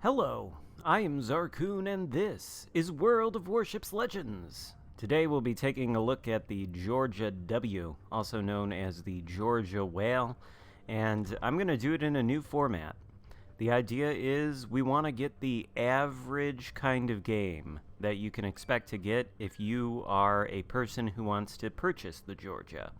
Hello, I am Xarkun and this is World of Warships Legends. Today we'll be taking a look at the Georgia W, also known as the Georgia Whale, and I'm going to do it in a new format. The idea is we want to get the average kind of game that you can expect to get if you are a person who wants to purchase the Georgia,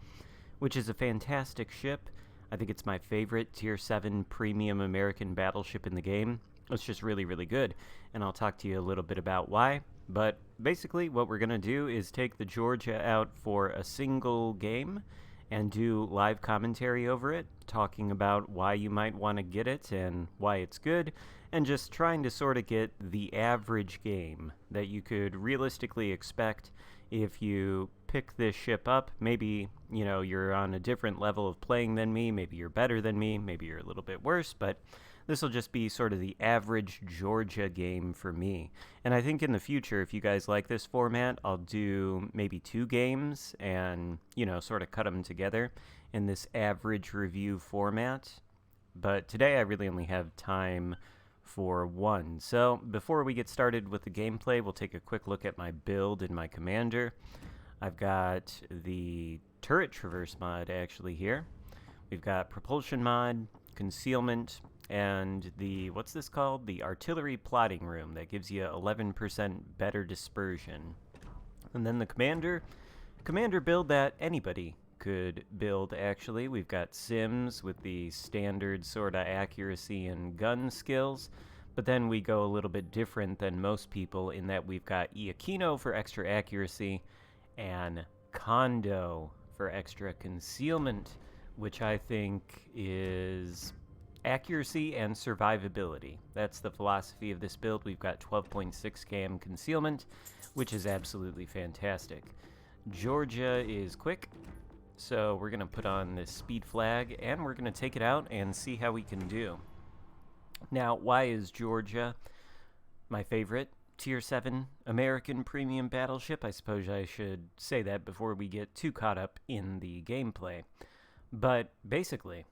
which is a fantastic ship. I think it's my favorite Tier 7 premium American battleship in the game. It's just really, really good, and I'll talk to you a little bit about why. But basically, what we're going to do is take the Georgia out for a single game and do live commentary over it, talking about why you might want to get it and why it's good, and just trying to sort of get the average game that you could realistically expect if you pick this ship up. Maybe, you're on a different level of playing than me, maybe you're better than me, maybe you're a little bit worse, but this will just be sort of the average Georgia game for me. And I think in the future, if you guys like this format, I'll do maybe 2 games and, sort of cut them together in this average review format. But today I really only have time for 1. So before we get started with the gameplay, we'll take a quick look at my build and my commander. I've got the turret traverse mod actually here. We've got propulsion mod, concealment, and the, what's this called? The artillery plotting room that gives you 11% better dispersion. And then the commander build that anybody could build, actually. We've got Sims with the standard sort of accuracy and gun skills, but then we go a little bit different than most people in that we've got Xarkun for extra accuracy and Kondo for extra concealment, which I think is accuracy and survivability. That's the philosophy of this build. We've got 12.6 cam concealment, which is absolutely fantastic. Georgia is quick, so we're going to put on this speed flag, and we're going to take it out and see how we can do. Now, why is Georgia my favorite Tier 7 American premium battleship? I suppose I should say that before we get too caught up in the gameplay. But basically,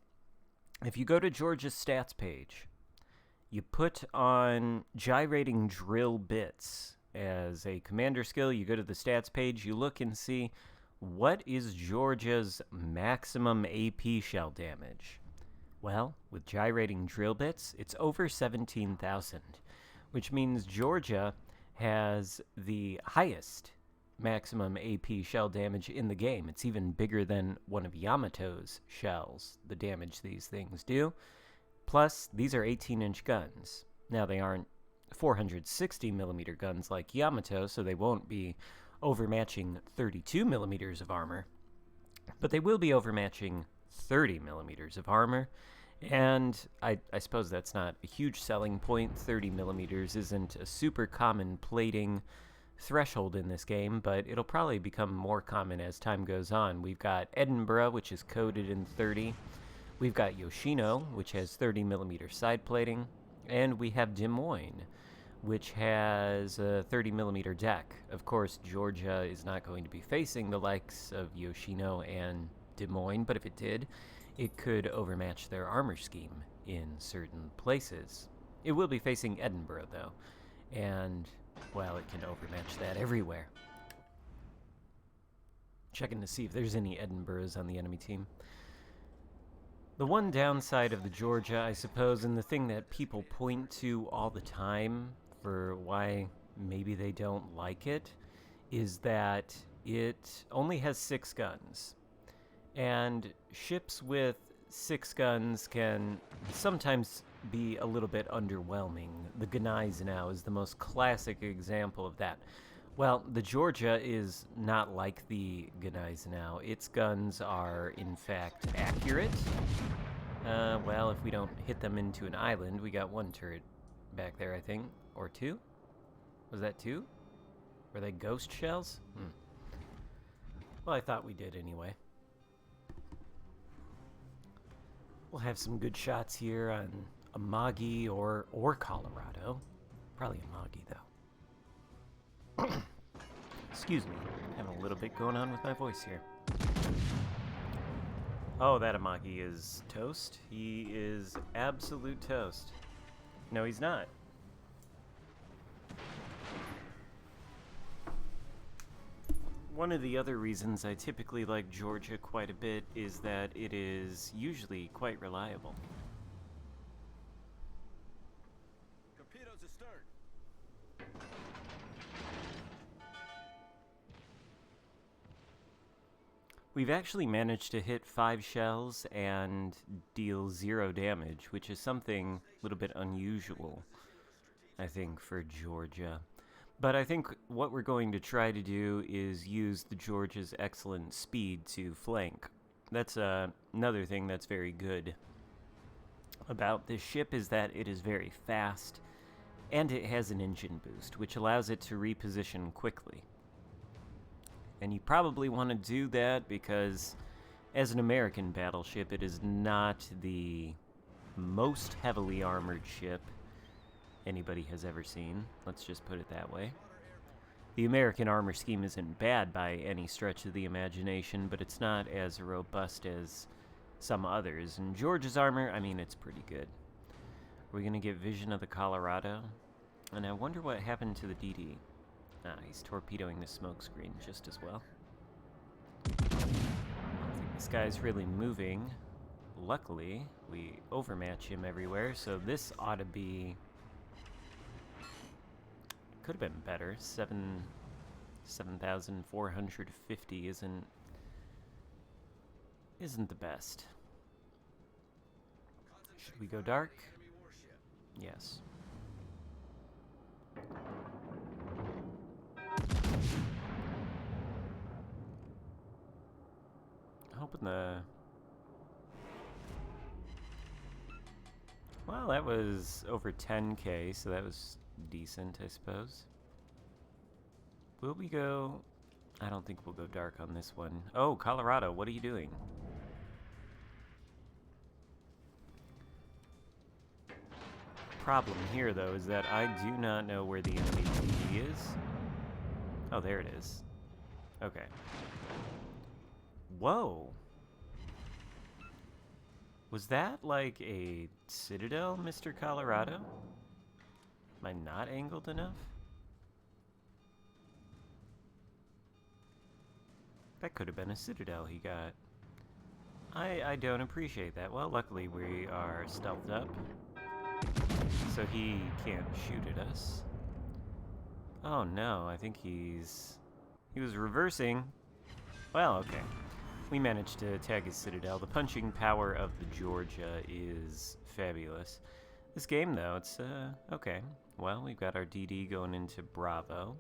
if you go to Georgia's stats page, you put on gyrating drill bits as a commander skill. You go to the stats page, you look and see what is Georgia's maximum AP shell damage. Well, with gyrating drill bits, it's over 17,000, which means Georgia has the highest maximum AP shell damage in the game. It's even bigger than one of Yamato's shells, the damage these things do. Plus, these are 18-inch guns. Now, they aren't 460mm guns like Yamato, so they won't be overmatching 32mm of armor, but they will be overmatching 30mm of armor. And I suppose that's not a huge selling point. 30mm isn't a super common plating threshold in this game, but it'll probably become more common as time goes on. We've got Edinburgh, which is coded in 30. We've got Yoshino, which has 30mm side plating. And we have Des Moines, which has a 30mm deck. Of course, Georgia is not going to be facing the likes of Yoshino and Des Moines, but if it did, it could overmatch their armor scheme in certain places. It will be facing Edinburgh, though, and well, it can overmatch that everywhere. Checking to see if there's any Edinburghs on the enemy team. The one downside of the Georgia, I suppose, and the thing that people point to all the time for why maybe they don't like it, is that it only has 6 guns. And ships with 6 guns can sometimes be a little bit underwhelming. The Gneisenau is the most classic example of that. Well, the Georgia is not like the Gneisenau. Its guns are, in fact, accurate. Well, if we don't hit them into an island, we got 1 turret back there, I think. Or 2? Was that 2? Were they ghost shells? Well, I thought we did anyway. We'll have some good shots here on Amagi or Colorado. Probably Amagi, though. Excuse me. Having a little bit going on with my voice here. Oh, that Amagi is toast. He is absolute toast. No, he's not. One of the other reasons I typically like Georgia quite a bit is that it is usually quite reliable. Torpedoes astern. We've actually managed to hit 5 shells and deal 0 damage, which is something a little bit unusual, I think, for Georgia. But I think what we're going to try to do is use the Georgia's excellent speed to flank. That's another thing that's very good about this ship, is that it is very fast, and it has an engine boost, which allows it to reposition quickly. And you probably want to do that because, as an American battleship, it is not the most heavily armored ship anybody has ever seen. Let's just put it that way. The American armor scheme isn't bad by any stretch of the imagination, but it's not as robust as some others. And Georgia's armor, I mean, it's pretty good. We're going to get vision of the Colorado. And I wonder what happened to the DD. Ah, he's torpedoing the smoke screen just as well. I don't think this guy's really moving. Luckily, we overmatch him everywhere, so this ought to be... Could have been better. 7,450 isn't the best. Should we go dark? Yes. Hoping the... Well, that was over 10k, so that was decent, I suppose. Will we go... I don't think we'll go dark on this one. Oh, Colorado, what are you doing? Problem here, though, is that I do not know where the enemy DD is. Oh, there it is. Okay. Whoa! Was that like a citadel, Mr. Colorado? Am I not angled enough? That could have been a citadel he got. I don't appreciate that. Well, luckily we are stealthed up, so he can't shoot at us. Oh no, I think he was reversing. Well, okay. We managed to tag his citadel. The punching power of the Georgia is fabulous. This game, though, it's, okay. Well, we've got our DD going into Bravo.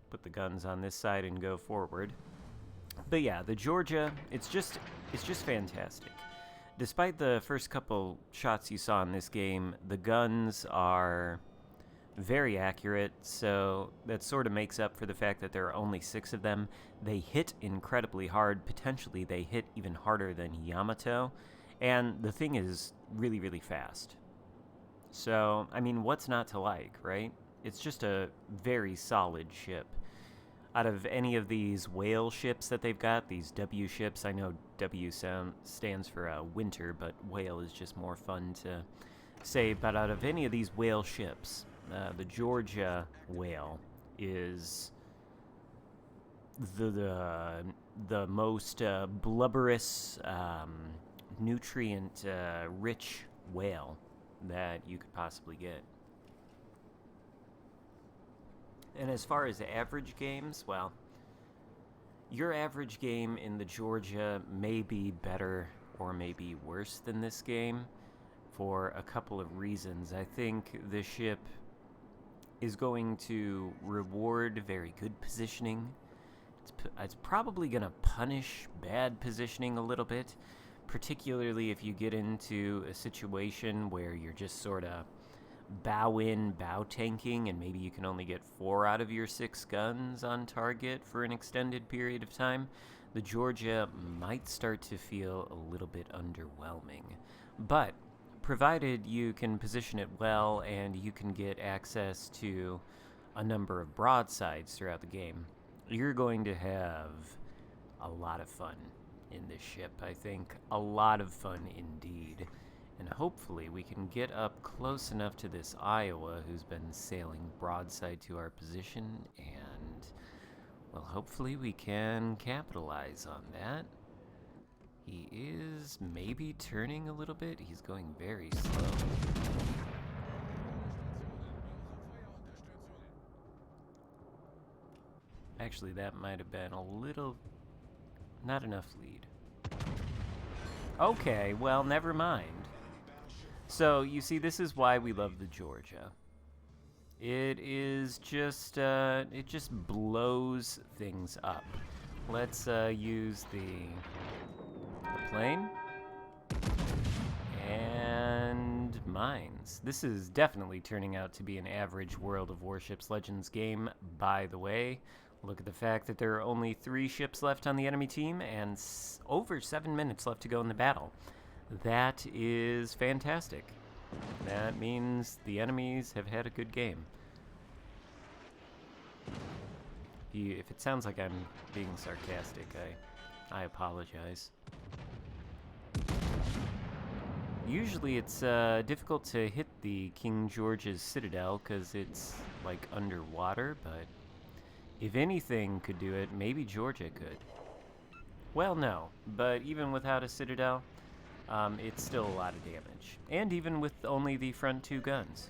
Put the guns on this side and go forward. But yeah, the Georgia, it's just fantastic. Despite the first couple shots you saw in this game, the guns are very accurate, so that sort of makes up for the fact that there are only 6 of them. They hit incredibly hard. Potentially they hit even harder than Yamato, and the thing is really, really fast. So, I mean, what's not to like, right? It's just a very solid ship. Out of any of these whale ships that they've got, these W ships, I know W stands for winter, but whale is just more fun to say, but out of any of these whale ships, the Georgia whale is the most blubberous, nutrient rich whale that you could possibly get. And as far as average games, well, your average game in the Georgia may be better or may be worse than this game for a couple of reasons. I think the ship is going to reward very good positioning. It's probably going to punish bad positioning a little bit, particularly if you get into a situation where you're just sort of bow in, bow tanking, and maybe you can only get 4 out of your 6 guns on target for an extended period of time. The Georgia might start to feel a little bit underwhelming. But provided you can position it well and you can get access to a number of broadsides throughout the game, you're going to have a lot of fun in this ship, I think. A lot of fun indeed. And hopefully we can get up close enough to this Iowa who's been sailing broadside to our position, and Well, hopefully we can capitalize on that. He is maybe turning a little bit. He's going very slow. Actually, that might have been a little... not enough lead. Okay, well, never mind. So, you see, this is why we love the Georgia. It is just, it just blows things up. Let's, use the plane. And mines. This is definitely turning out to be an average World of Warships Legends game, by the way. Look at the fact that there are only 3 ships left on the enemy team and over 7 minutes left to go in the battle. That is fantastic. That means the enemies have had a good game. If it sounds like I'm being sarcastic, I apologize. Usually it's difficult to hit the King George's citadel because it's like underwater, but if anything could do it, maybe Georgia could. Well, no, but even without a citadel, it's still a lot of damage. And even with only the front 2 guns.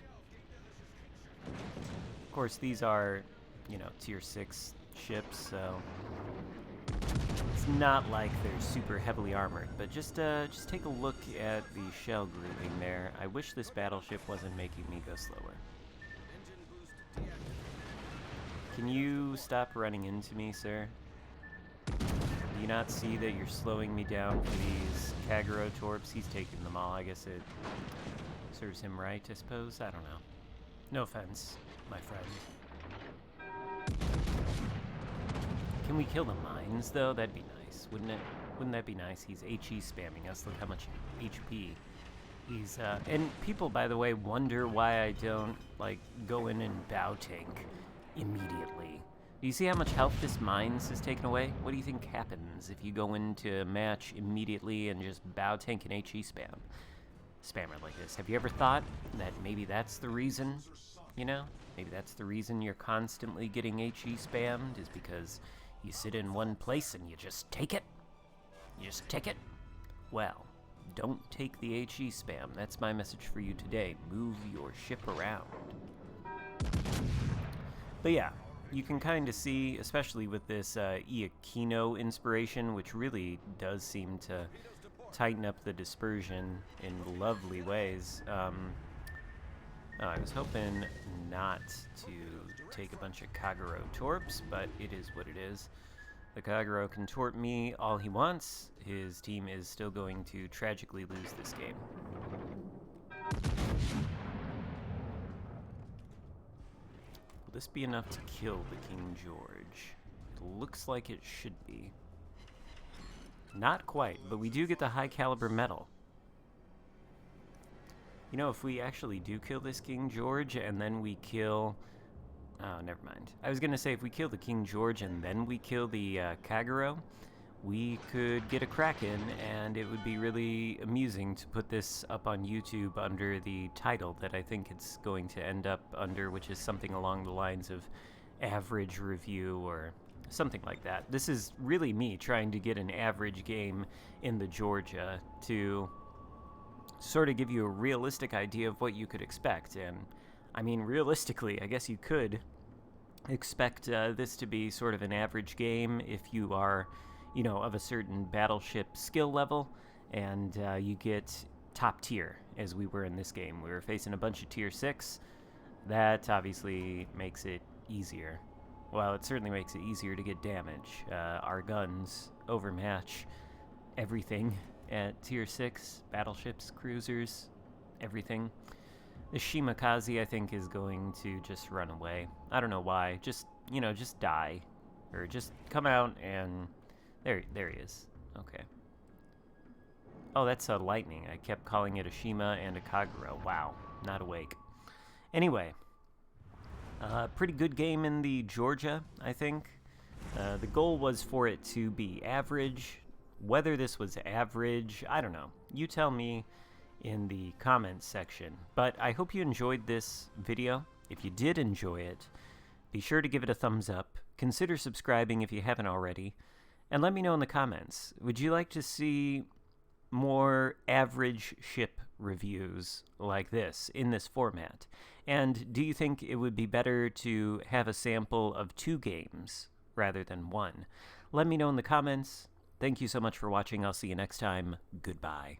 Of course, these are, you know, tier 6 ships, so it's not like they're super heavily armored. But just take a look at the shell grouping there. I wish this battleship wasn't making me go slower. Can you stop running into me, sir? Do you not see that you're slowing me down for these Kagero torps? He's taking them all. I guess it serves him right, I suppose. I don't know. No offense, my friend. Can we kill the mines, though? That'd be nice, wouldn't it? Wouldn't that be nice? He's HE spamming us. Look how much HP he's... And people, by the way, wonder why I don't, like, go in and bow tank immediately. Do you see how much health this mines has taken away? What do you think happens if you go into a match immediately and just bow tank and HE spammer like this? Have you ever thought that maybe that's the reason, you know? Maybe that's the reason you're constantly getting HE spammed, is because you sit in one place and you just take it? You just take it? Well, don't take the HE spam. That's my message for you today. Move your ship around. But yeah, you can kind of see, especially with this Xarkun inspiration, which really does seem to tighten up the dispersion in lovely ways. I was hoping not to take a bunch of Kagero torps, but it is what it is. The Kagero can torp me all he wants. His team is still going to tragically lose this game. Will this be enough to kill the King George? It looks like it should be. Not quite, but we do get the high caliber medal. You know, if we actually do kill this King George and then we kill... Oh, never mind. I was going to say if we kill the King George and then we kill the Kagero, we could get a Kraken, and it would be really amusing to put this up on YouTube under the title that I think it's going to end up under, which is something along the lines of average review or something like that. This is really me trying to get an average game in the Georgia to sort of give you a realistic idea of what you could expect. And I mean, realistically, I guess you could expect this to be sort of an average game if you are, you know, of a certain battleship skill level, and you get top tier, as we were in this game. We were facing a bunch of tier 6. That obviously makes it easier. Well, it certainly makes it easier to get damage. Our guns overmatch everything at tier 6. Battleships, cruisers, everything. The Shimakaze, I think, is going to just run away. I don't know why. Just, you know, just die. Or just come out and... There he is. Okay. Oh, that's a lightning. I kept calling it a Shima and a Kagero. Wow. Not awake. Anyway. Pretty good game in the Georgia, I think. The goal was for it to be average. Whether this was average, I don't know. You tell me in the comments section. But I hope you enjoyed this video. If you did enjoy it, be sure to give it a thumbs up. consider subscribing if you haven't already, and let me know in the comments. Would you like to see more average ship reviews like this in this format? And do you think it would be better to have a sample of 2 games rather than 1? Let me know in the comments. Thank you so much for watching. I'll see you next time. Goodbye.